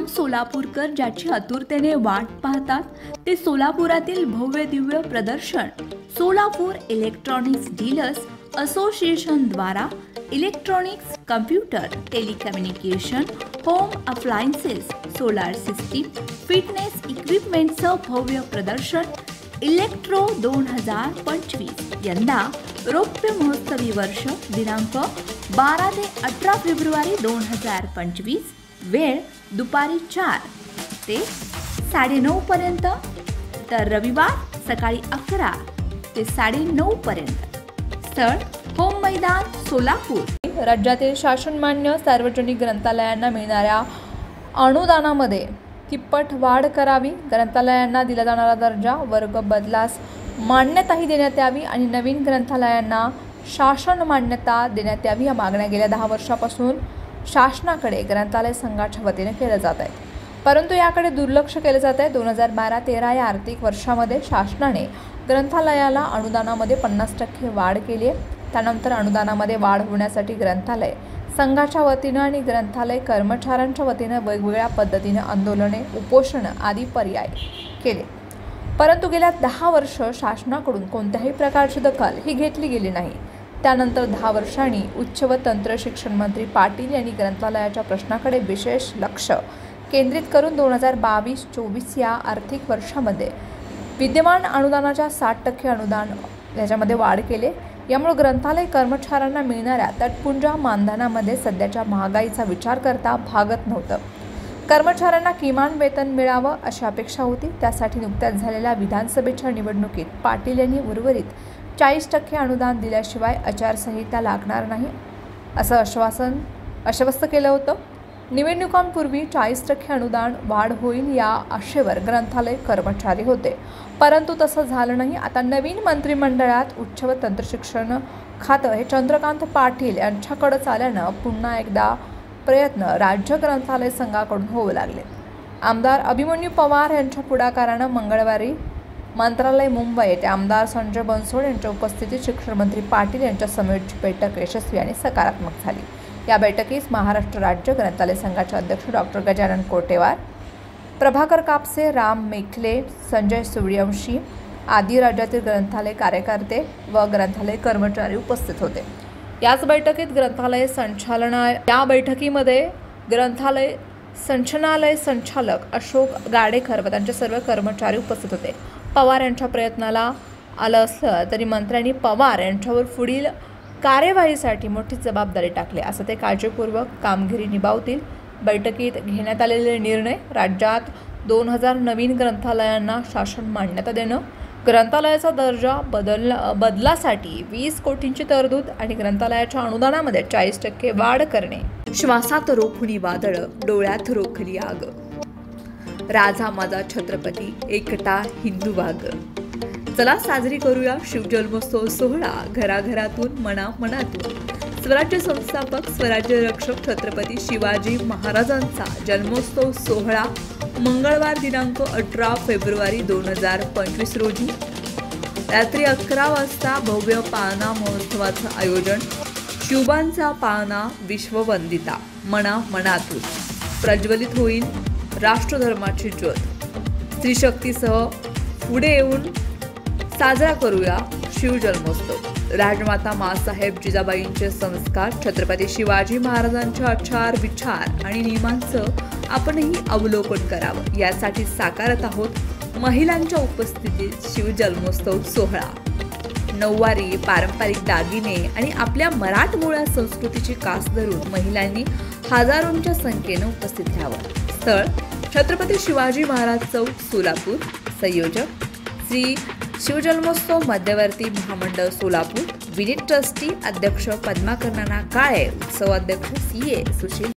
तमाम सोलापूरकर ज्याची आतुरतेने वाट पाहतात ते सोलापुरातील भव्य दिव्य प्रदर्शन सोलापूर इलेक्ट्रॉनिक्स डीलर्स असोसिएशन द्वारा electronics, computer, telecommunication, home appliances, solar system, fitness इक्विपमेंटचं भव्य प्रदर्शन इलेक्ट्रो 2025 यंदा रौप्य महोत्सवी वर्ष दिनांक 12 ते 18 फेब्रुवारी 2025 वेळ दुपारी 4 ते 9:30 पर्यंत तर रविवार सकाळी 11 ते 9:30 पर्यंत। स्थळ होम मैदान सोलापूर। राज्यातील शासनमान्य सार्वजनिक ग्रंथालयांना मिळणाऱ्या अनुदानामध्ये तिप्पट वाढ करावी, ग्रंथालयांना दिला जाणारा दर्जा वर्ग बदलास मान्यताही देण्यात यावी आणि नवीन ग्रंथालयांना शासन मान्यता देण्यात यावी या मागण्या गेल्या 10 वर्षापासून शासनाकडे ग्रंथालय संघाच्या वतीने केल्या जात आहेत, परंतु याकडे दुर्लक्ष केले जात आहे। 2012-13 या आर्थिक वर्षामध्ये शासनाने ग्रंथालयाला अनुदानामध्ये 50% वाढ केली आहे। त्यानंतर अनुदानामध्ये वाढ होण्यासाठी ग्रंथालय संघाच्या वतीने आणि ग्रंथालय कर्मचाऱ्यांच्या वतीने वेगवेगळ्या पद्धतीने आंदोलने, उपोषण आदी पर्याय केले, परंतु गेल्या 10 वर्ष शासनाकडून कोणत्याही प्रकारची दखल ही घेतली गेली नाही। त्यानंतर 10 वर्षांनी उच्च व तंत्र शिक्षण मंत्री पाटील यांनी ग्रंथालयाच्या प्रश्नाकडे विशेष लक्ष केंद्रित करून 2022-24 या आर्थिक वर्षामध्ये विद्यमान अनुदानाच्या 60% अनुदान याच्यामध्ये वाढ केले। यामुळे ग्रंथालय कर्मचाऱ्यांना मिळणाऱ्या तटपुंजा मानधनामध्ये सध्याच्या महागाईचा विचार करता भागत नव्हतं। कर्मचाऱ्यांना किमान वेतन मिळावं अशी अपेक्षा होती। त्यासाठी नुकत्याच झालेल्या विधानसभेच्या निवडणुकीत पाटील यांनी उर्वरित 40% अनुदान दिल्याशिवाय आचारसंहिता लागणार नाही असं आश्वस्त केलं होतं। निवडणुकांपूर्वी 40% अनुदान वाढ होईल या आशेवर ग्रंथालय कर्मचारी होते, परंतु तसं झालं नाही। आता नवीन मंत्रिमंडळात उच्च व तंत्रशिक्षण खातं हे चंद्रकांत पाटील यांच्याकडे आल्यानं पुन्हा एकदा प्रयत्न राज्य ग्रंथालय संघाकडून होऊ लागले। आमदार अभिमन्यू पवार यांच्या पुढाकारानं मंगळवारी मंत्रालय मुंबई येथे आमदार संजय बनसोड यांच्या उपस्थितीत शिक्षण मंत्री पाटील यांच्या समवेत बैठक यशस्वी आणि सकारात्मक झाली। या बैठकीस महाराष्ट्र राज्य ग्रंथालय संघाचे अध्यक्ष डॉक्टर गजानन कोटेवार, प्रभाकर कापसे, राम मेखले, संजय सूर्यवंशी आदी राज्यातील ग्रंथालय कार्यकर्ते व ग्रंथालय कर्मचारी उपस्थित होते। याच बैठकीत या बैठकीमध्ये ग्रंथालय संचालनालय संचालक अशोक गाडेकर व त्यांचे सर्व कर्मचारी उपस्थित होते। पवार यांच्या प्रयत्नाला आलं असलं तरी मंत्र्यांनी पवार यांच्यावर पुढील कार्यवाहीसाठी मोठी जबाबदारी टाकली, असं ते काळजीपूर्वक कामगिरी निभावतील। बैठकीत घेण्यात आलेले निर्णय राज्यात 2000 नवीन ग्रंथालयांना शासन मान्यता देणं, ग्रंथालयाचा दर्जा बदलासाठी 20 कोटींची तरतूद आणि ग्रंथालयाच्या अनुदानामध्ये 40% वाढ करणे। श्वासात रोखुनी वादळ, डोळ्यात रोखली आग, राजा माझा छत्रपती एकटा हिंदू वाग। चला साजरी करूया शिवजन्मोत्सव सोहळा घराघरातून मनामनातून। स्वराज्य संस्थापक स्वराज्य रक्षक छत्रपती शिवाजी महाराजांचा जन्मोत्सव सोहळा मंगळवार दिनांक 18 फेब्रुवारी 2025 रोजी रात्री 11 वाजता भव्य पाळणा महोत्सवाचं आयोजन। शिवबांचा पाळणा विश्ववंदिता मनामनातून प्रज्वलित होईल। राष्ट्रधर्माची ज्योत स्त्रीशक्तीसह पुढे येऊन साजरा करूया शिवजन्मोत्सव। राजमाता माँसाहेब जिजाबाईंचे संस्कार, छत्रपती शिवाजी महाराजांचे आचार विचार आणि नियमांचं आपणही अवलोकन करावं यासाठी साकारत आहोत महिलांच्या उपस्थितीत शिवजन्मोत्सव सोहळा। नऊवारी, पारंपरिक दागिने आणि आपल्या मराठमोळ्या संस्कृतीची कास धरून महिलांनी हजारोंच्या संख्येने उपस्थित राहावं। स्थळ छत्रपती शिवाजी महाराज चौक सोलापूर। संयोजक श्री शिवजन्मोत्सव मध्यवर्ती महामंडळ सोलापूर। विनीत ट्रस्टी अध्यक्ष पद्माकर नाना काळे, उत्सव अध्यक्ष CA सुशील।